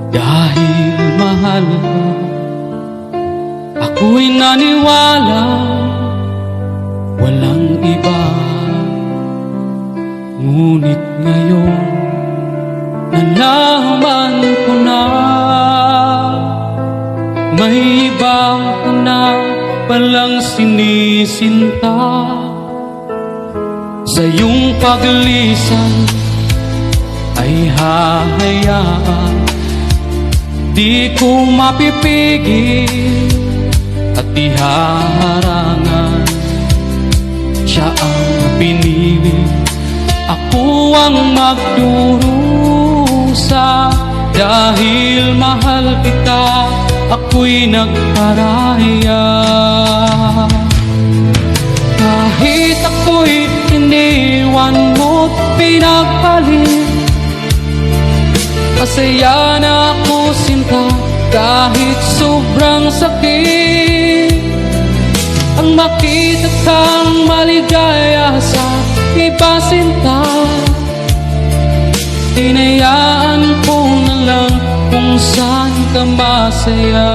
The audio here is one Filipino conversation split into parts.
Dahil mahal ka, ako'y naniwala walang iba. Ngunit ngayon nalaman ko na may iba ka na palang sinisinta. Sa iyong paglisan ay hahayaan, di ko mapipigil at ihaharangan. Siya ang pinili, ako ang magdurusa. Dahil mahal kita, ako'y nagparaya. Kahit ako'y iniwan mo't pinagpalit, masaya na ako sinta kahit sobrang sakit. Ang makita kang maligaya sa iba sinta, hinayaan ko na lang kung saan ka masaya.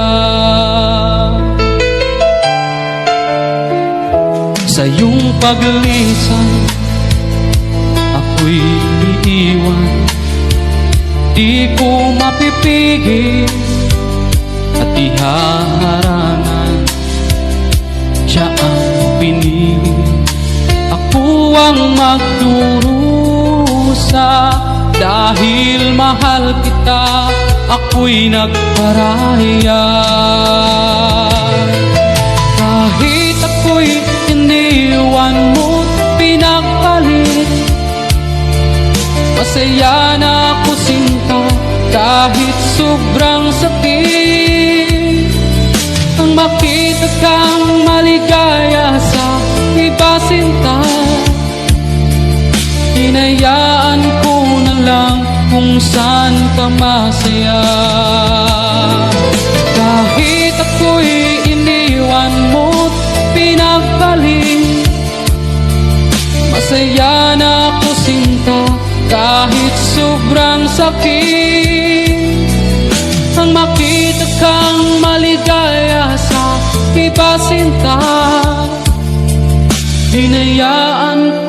Sa iyong paglisan ako'y iiwan, di ko mapipigil at ihaharangan. Siya ang pinili, ako ang magdurusa. Dahil mahal kita, ako'y nagparaya. Kahit ako'y iniwan mo't pinagpalit, masaya na ako sinta kahit sobrang sakit. Ang makita kang maligaya sa iba sinta, hinayaan ko na lang kung saan ka masaya. Kahit ako'y iniwan mo't pinagpalit, masaya na ako sinta kahit sobrang sakit. Ang makita kang maligaya sa iba sinta, hinayaan